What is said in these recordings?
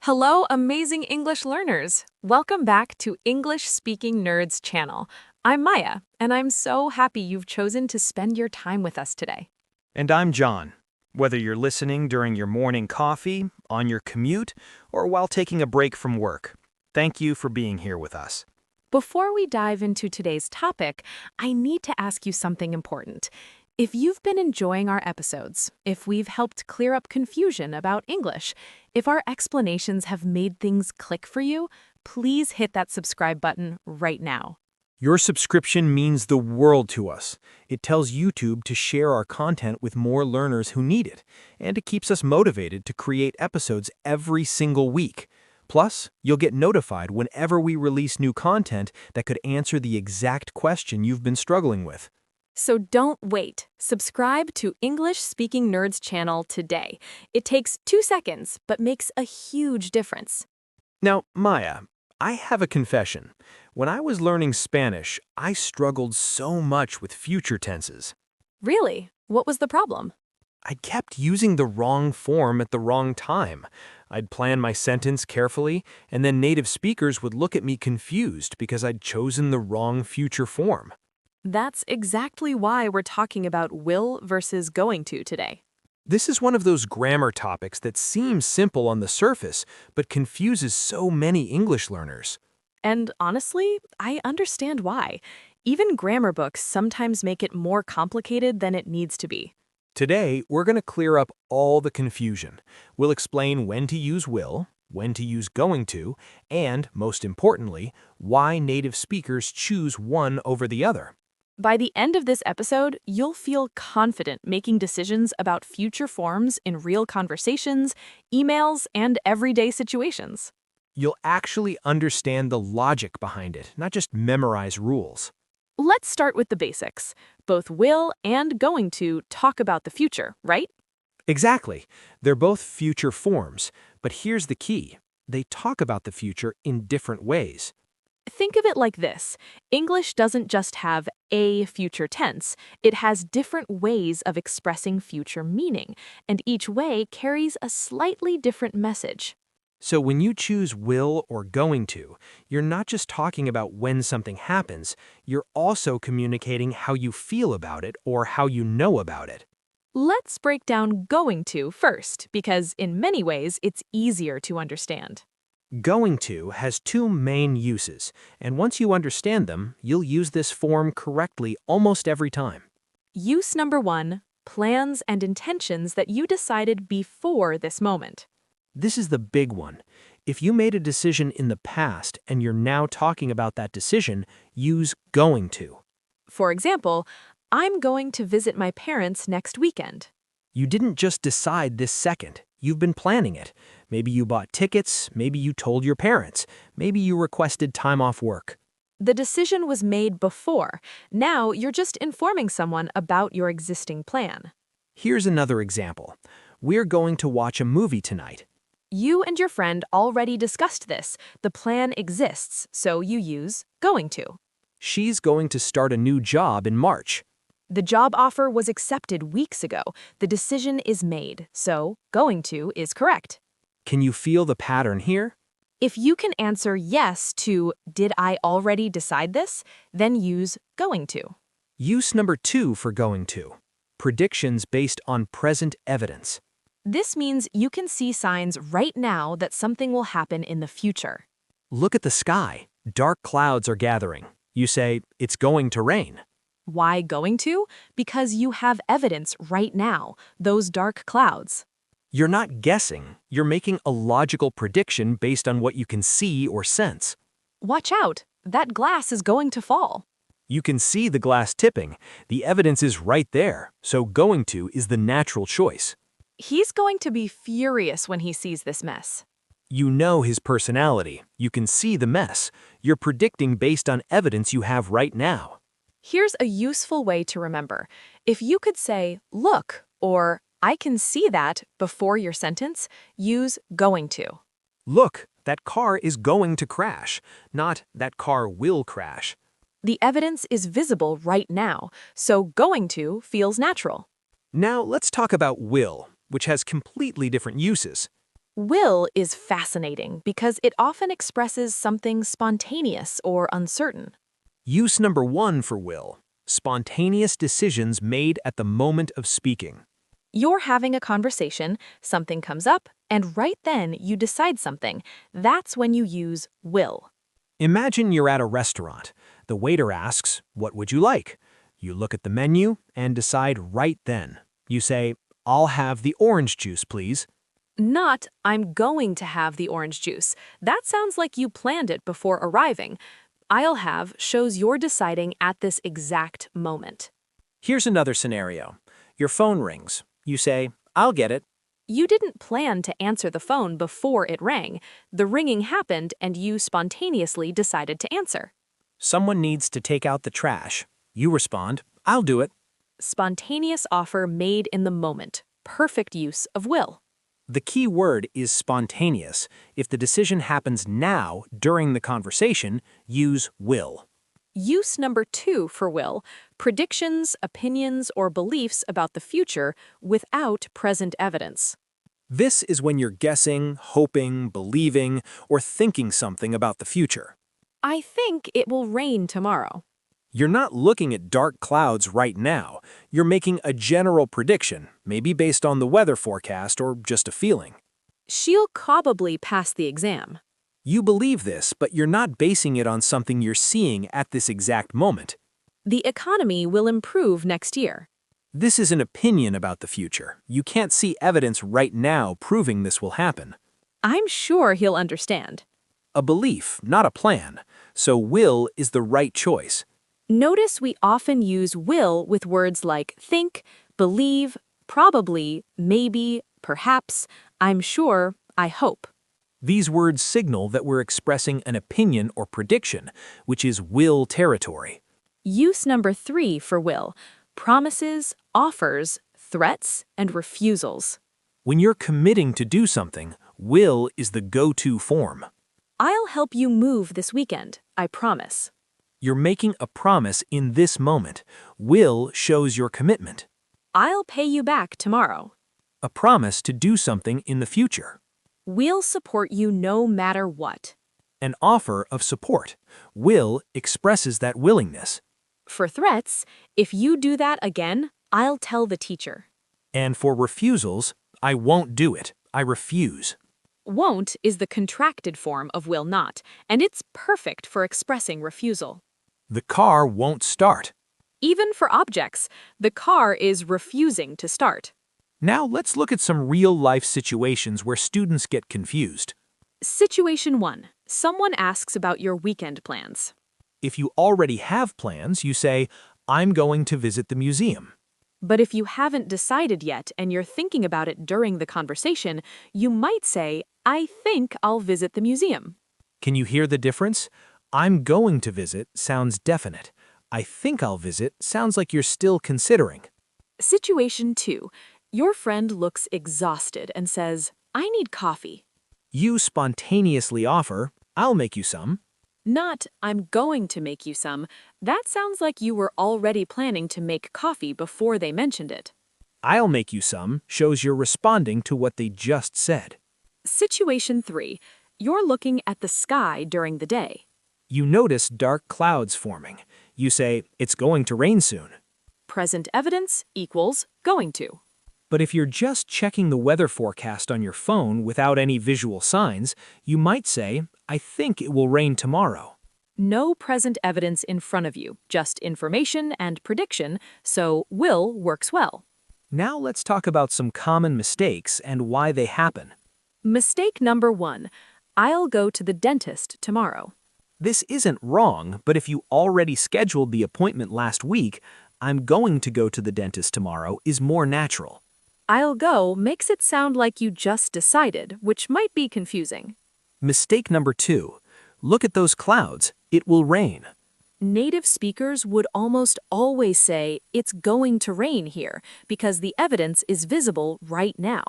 Hello, amazing English learners! Welcome back to English Speaking Nerds channel. I'm Maya, and I'm so happy you've chosen to spend your time with us today. And I'm John. Whether you're listening during your morning coffee, on your commute, or while taking a break from work, thank you for being here with us. Before we dive into today's topic, I need to ask you something important. If you've been enjoying our episodes, if we've helped clear up confusion about English, if our explanations have made things click for you, please hit that subscribe button right now. Your subscription means the world to us. It tells YouTube to share our content with more learners who need it, and it keeps us motivated to create episodes every single week. Plus, you'll get notified whenever we release new content that could answer the exact question you've been struggling with. So don't wait. Subscribe to English Speaking Nerds channel today. It takes 2 seconds, but makes a huge difference. Now, Maya, I have a confession. When I was learning Spanish, I struggled so much with future tenses. Really? What was the problem? I kept using the wrong form at the wrong time. I'd plan my sentence carefully, and then native speakers would look at me confused because I'd chosen the wrong future form. That's exactly why we're talking about will versus going to today. This is one of those grammar topics that seems simple on the surface, but confuses so many English learners. And honestly, I understand why. Even grammar books sometimes make it more complicated than it needs to be. Today, we're going to clear up all the confusion. We'll explain when to use will, when to use going to, and, most importantly, why native speakers choose one over the other. By the end of this episode, you'll feel confident making decisions about future forms in real conversations, emails, and everyday situations. You'll actually understand the logic behind it, not just memorize rules. Let's start with the basics. Both will and going to talk about the future, right? Exactly. They're both future forms, but here's the key. They talk about the future in different ways. Think of it like this. English doesn't just have a future tense. It has different ways of expressing future meaning, and each way carries a slightly different message. So when you choose will or going to, you're not just talking about when something happens, you're also communicating how you feel about it or how you know about it. Let's break down going to first, because in many ways it's easier to understand. Going to has two main uses, and once you understand them, you'll use this form correctly almost every time. Use number 1, plans and intentions that you decided before this moment. This is the big one. If you made a decision in the past and you're now talking about that decision, use going to. For example, I'm going to visit my parents next weekend. You didn't just decide this second. You've been planning it. Maybe you bought tickets, maybe you told your parents, maybe you requested time off work. The decision was made before. Now you're just informing someone about your existing plan. Here's another example. We're going to watch a movie tonight. You and your friend already discussed this. The plan exists, so you use going to. She's going to start a new job in March. The job offer was accepted weeks ago. The decision is made, so going to is correct. Can you feel the pattern here? If you can answer yes to "Did I already decide this?" then use going to. Use number 2 for going to. Predictions based on present evidence. This means you can see signs right now that something will happen in the future. Look at the sky. Dark clouds are gathering. You say, it's going to rain. Why going to? Because you have evidence right now, those dark clouds. You're not guessing. You're making a logical prediction based on what you can see or sense. Watch out, that glass is going to fall. You can see the glass tipping. The evidence is right there, so going to is the natural choice. He's going to be furious when he sees this mess. You know his personality. You can see the mess. You're predicting based on evidence you have right now. Here's a useful way to remember. If you could say, "Look," or "I can see that" before your sentence, use going to. Look, that car is going to crash, not that car will crash. The evidence is visible right now, so going to feels natural. Now let's talk about will, which has completely different uses. Will is fascinating because it often expresses something spontaneous or uncertain. Use number 1 for will. Spontaneous decisions made at the moment of speaking. You're having a conversation, something comes up, and right then you decide something. That's when you use will. Imagine you're at a restaurant. The waiter asks, "What would you like?" You look at the menu and decide right then. You say, "I'll have the orange juice, please." Not, I'm going to have the orange juice. That sounds like you planned it before arriving. I'll have shows you're deciding at this exact moment. Here's another scenario. Your phone rings. You say, "I'll get it." You didn't plan to answer the phone before it rang. The ringing happened and you spontaneously decided to answer. Someone needs to take out the trash. You respond, "I'll do it." Spontaneous offer made in the moment. Perfect use of will. The key word is spontaneous. If the decision happens now, during the conversation, use will. Use number 2 for will, predictions, opinions, or beliefs about the future without present evidence. This is when you're guessing, hoping, believing, or thinking something about the future. I think it will rain tomorrow. You're not looking at dark clouds right now. You're making a general prediction, maybe based on the weather forecast or just a feeling. She'll probably pass the exam. You believe this, but you're not basing it on something you're seeing at this exact moment. The economy will improve next year. This is an opinion about the future. You can't see evidence right now proving this will happen. I'm sure he'll understand. A belief, not a plan. So will is the right choice. Notice we often use will with words like think, believe, probably, maybe, perhaps, I'm sure, I hope. These words signal that we're expressing an opinion or prediction, which is will territory. Use number 3 for will, promises, offers, threats, and refusals. When you're committing to do something, will is the go-to form. I'll help you move this weekend, I promise. You're making a promise in this moment. Will shows your commitment. I'll pay you back tomorrow. A promise to do something in the future. We'll support you no matter what. An offer of support. Will expresses that willingness. For threats, if you do that again, I'll tell the teacher. And for refusals, I won't do it. I refuse. Won't is the contracted form of will not, and it's perfect for expressing refusal. The car won't start. Even for objects, the car is refusing to start. Now let's look at some real-life situations where students get confused. Situation 1. Someone asks about your weekend plans. If you already have plans, you say, "I'm going to visit the museum." But if you haven't decided yet and you're thinking about it during the conversation, you might say, I think I'll visit the museum. Can you hear the difference? "I'm going to visit" sounds definite. "I think I'll visit" sounds like you're still considering. Situation 2. Your friend looks exhausted and says, I need coffee. You spontaneously offer, "I'll make you some." Not, I'm going to make you some. That sounds like you were already planning to make coffee before they mentioned it. "I'll make you some" shows you're responding to what they just said. Situation 3. You're looking at the sky during the day. You notice dark clouds forming. You say, "It's going to rain soon." Present evidence equals going to. But if you're just checking the weather forecast on your phone without any visual signs, you might say, "I think it will rain tomorrow." No present evidence in front of you, just information and prediction, so will works well. Now let's talk about some common mistakes and why they happen. Mistake number 1. I'll go to the dentist tomorrow. This isn't wrong, but if you already scheduled the appointment last week, "I'm going to go to the dentist tomorrow" is more natural. I'll go makes it sound like you just decided, which might be confusing. Mistake number 2. Look at those clouds. It will rain. Native speakers would almost always say, it's going to rain here, because the evidence is visible right now.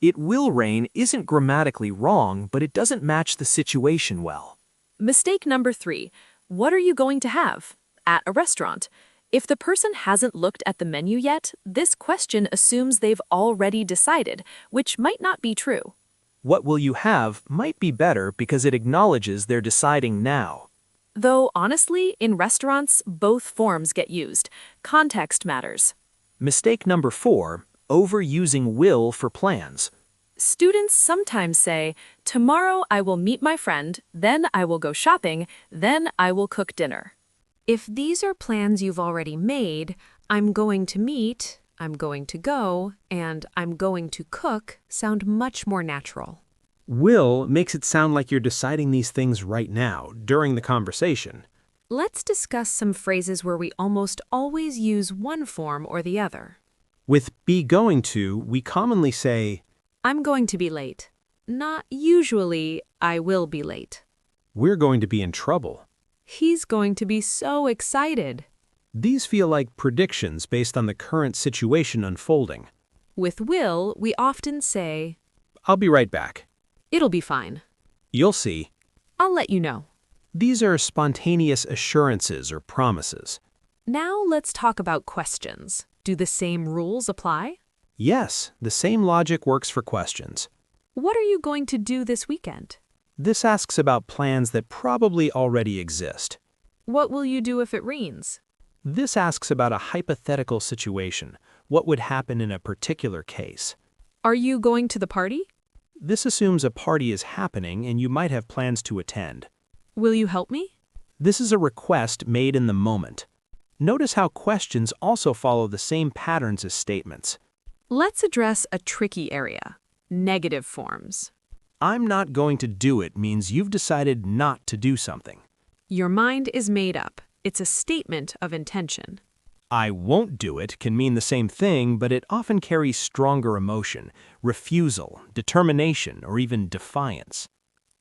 "It will rain" isn't grammatically wrong, but it doesn't match the situation well. Mistake number 3. What are you going to have? At a restaurant. If the person hasn't looked at the menu yet, this question assumes they've already decided, which might not be true. What will you have might be better because it acknowledges they're deciding now. Though honestly, in restaurants, both forms get used. Context matters. Mistake number 4, overusing will for plans. Students sometimes say, "Tomorrow I will meet my friend, then I will go shopping, then I will cook dinner." If these are plans you've already made, "I'm going to meet," "I'm going to go," and "I'm going to cook" sound much more natural. Will makes it sound like you're deciding these things right now, during the conversation. Let's discuss some phrases where we almost always use one form or the other. With be going to, we commonly say, "I'm going to be late." Not usually, "I will be late." we're going to be in trouble. "He's going to be so excited." These feel like predictions based on the current situation unfolding. With will, we often say, I'll be right back. "It'll be fine." You'll see. "I'll let you know." These are spontaneous assurances or promises. Now let's talk about questions. Do the same rules apply? Yes, the same logic works for questions. What are you going to do this weekend? This asks about plans that probably already exist. What will you do if it rains? This asks about a hypothetical situation. What would happen in a particular case? Are you going to the party? This assumes a party is happening and you might have plans to attend. Will you help me? This is a request made in the moment. Notice how questions also follow the same patterns as statements. Let's address a tricky area: negative forms. I'm not going to do it means you've decided not to do something. Your mind is made up. It's a statement of intention. I won't do it can mean the same thing, but it often carries stronger emotion, refusal, determination, or even defiance.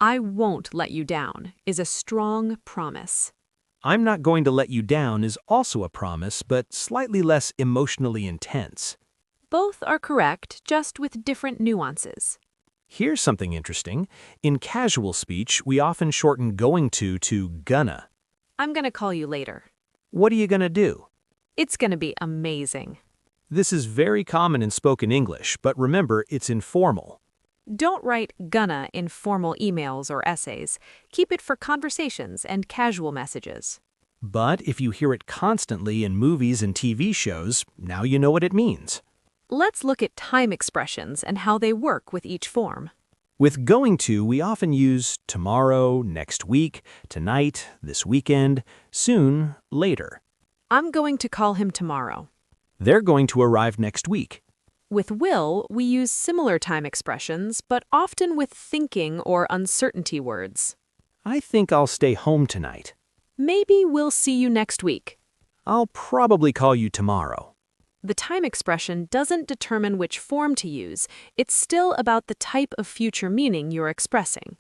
"I won't let you down" is a strong promise. I'm not going to let you down is also a promise, but slightly less emotionally intense. Both are correct, just with different nuances. Here's something interesting. In casual speech, we often shorten going to gonna. "I'm going to call you later." What are you gonna do? It's going to be amazing. This is very common in spoken English, but remember, it's informal. Don't write "gonna" in formal emails or essays. Keep it for conversations and casual messages. But if you hear it constantly in movies and TV shows, now you know what it means. Let's look at time expressions and how they work with each form. With going to, we often use tomorrow, next week, tonight, this weekend, soon, later. "I'm going to call him tomorrow." They're going to arrive next week. With will, we use similar time expressions, but often with thinking or uncertainty words. I think I'll stay home tonight. Maybe we'll see you next week. I'll probably call you tomorrow. The time expression doesn't determine which form to use. It's still about the type of future meaning you're expressing.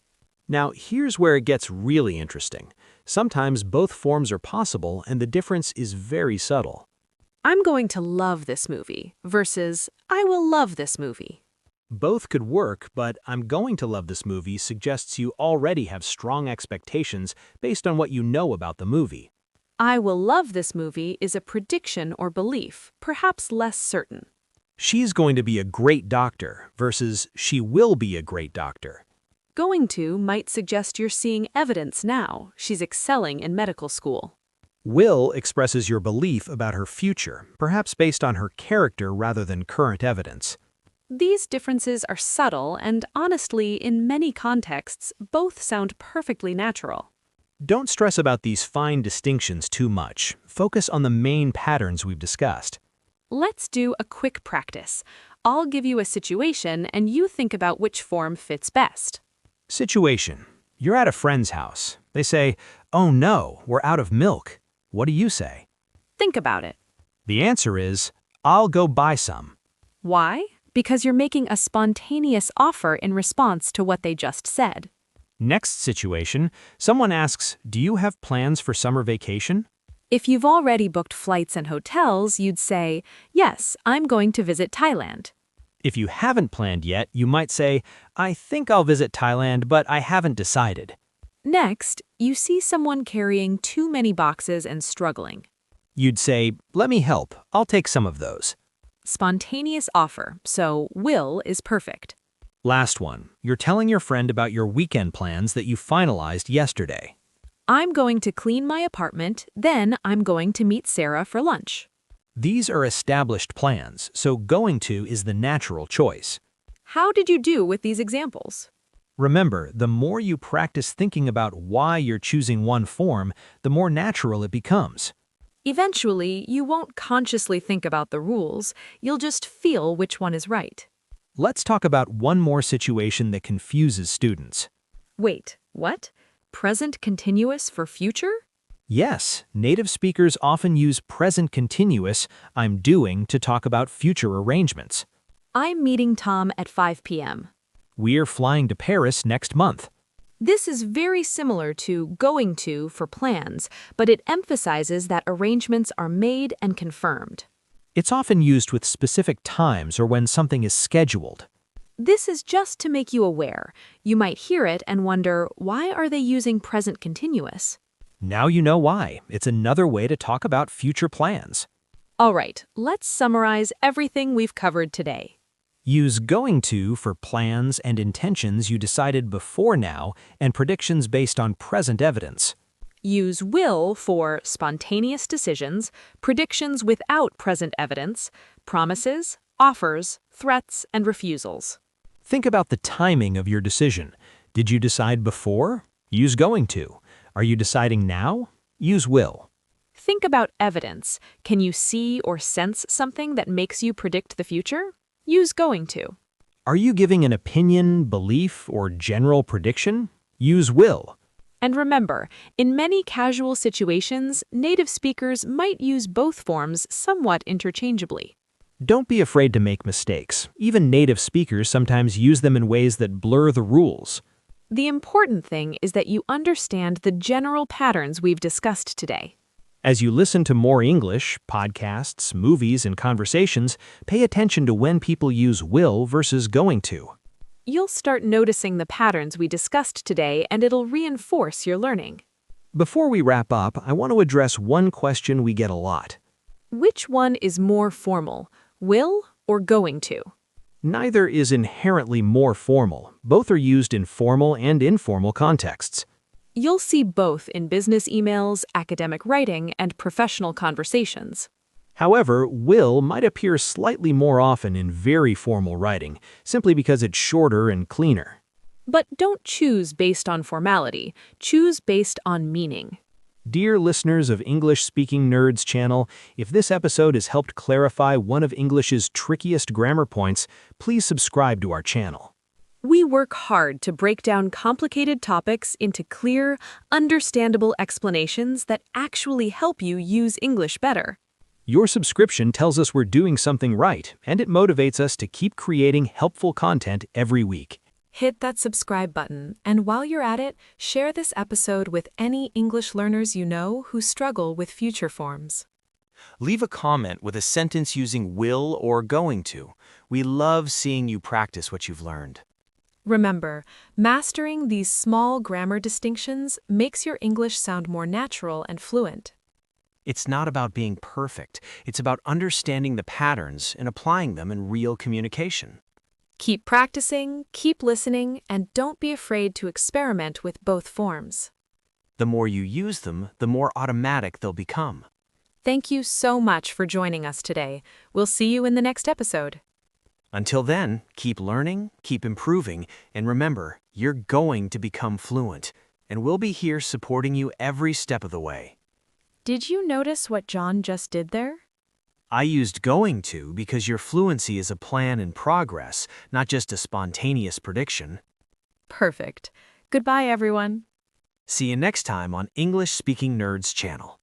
Now, here's where it gets really interesting. Sometimes both forms are possible, and the difference is very subtle. "I'm going to love this movie" versus "I will love this movie." Both could work, but I'm going to love this movie suggests you already have strong expectations based on what you know about the movie. "I will love this movie" is a prediction or belief, perhaps less certain. She's going to be a great doctor versus she will be a great doctor. Going to might suggest you're seeing evidence now. She's excelling in medical school. Will expresses your belief about her future, perhaps based on her character rather than current evidence. These differences are subtle and, honestly, in many contexts, both sound perfectly natural. Don't stress about these fine distinctions too much. Focus on the main patterns we've discussed. Let's do a quick practice. I'll give you a situation and you think about which form fits best. Situation. You're at a friend's house. They say, "Oh no, we're out of milk." What do you say? Think about it. The answer is, "I'll go buy some." Why? Because you're making a spontaneous offer in response to what they just said. Next situation, someone asks, "Do you have plans for summer vacation?" If you've already booked flights and hotels, you'd say, "Yes, I'm going to visit Thailand." If you haven't planned yet, you might say, "I think I'll visit Thailand, but I haven't decided." Next, you see someone carrying too many boxes and struggling. You'd say, "Let me help. I'll take some of those." Spontaneous offer, so will is perfect. Last one. You're telling your friend about your weekend plans that you finalized yesterday. I'm going to clean my apartment, then I'm going to meet Sarah for lunch. These are established plans, so going to is the natural choice. How did you do with these examples? Remember, the more you practice thinking about why you're choosing one form, the more natural it becomes. Eventually, you won't consciously think about the rules, you'll just feel which one is right. Let's talk about one more situation that confuses students. Wait, what? Present continuous for future? Yes, native speakers often use present continuous, I'm doing, to talk about future arrangements. I'm meeting Tom at 5 p.m. We're flying to Paris next month. This is very similar to going to for plans, but it emphasizes that arrangements are made and confirmed. It's often used with specific times or when something is scheduled. This is just to make you aware. You might hear it and wonder, why are they using present continuous? Now you know why. It's another way to talk about future plans. All right, let's summarize everything we've covered today. Use going to for plans and intentions you decided before now and predictions based on present evidence. Use will for spontaneous decisions, predictions without present evidence, promises, offers, threats, and refusals. Think about the timing of your decision. Did you decide before? Use going to. Are you deciding now? Use will. Think about evidence. Can you see or sense something that makes you predict the future? Use going to. Are you giving an opinion, belief, or general prediction? Use will. And remember, in many casual situations, native speakers might use both forms somewhat interchangeably. Don't be afraid to make mistakes. Even native speakers sometimes use them in ways that blur the rules. The important thing is that you understand the general patterns we've discussed today. As you listen to more English, podcasts, movies, and conversations, pay attention to when people use will versus going to. You'll start noticing the patterns we discussed today, and it'll reinforce your learning. Before we wrap up, I want to address one question we get a lot. Which one is more formal, will or going to? Neither is inherently more formal. Both are used in formal and informal contexts. You'll see both in business emails, academic writing, and professional conversations. However, will might appear slightly more often in very formal writing, simply because it's shorter and cleaner. But don't choose based on formality. Choose based on meaning. Dear listeners of English Speaking Nerds channel, if this episode has helped clarify one of English's trickiest grammar points, please subscribe to our channel. We work hard to break down complicated topics into clear, understandable explanations that actually help you use English better. Your subscription tells us we're doing something right, and it motivates us to keep creating helpful content every week. Hit that subscribe button, and while you're at it, share this episode with any English learners you know who struggle with future forms. Leave a comment with a sentence using will or going to. We love seeing you practice what you've learned. Remember, mastering these small grammar distinctions makes your English sound more natural and fluent. It's not about being perfect. It's about understanding the patterns and applying them in real communication. Keep practicing, keep listening, and don't be afraid to experiment with both forms. The more you use them, the more automatic they'll become. Thank you so much for joining us today. We'll see you in the next episode. Until then, keep learning, keep improving, and remember, you're going to become fluent, and we'll be here supporting you every step of the way. Did you notice what John just did there? I used going to because your fluency is a plan in progress, not just a spontaneous prediction. Perfect. Goodbye, everyone. See you next time on English Speaking Nerds channel.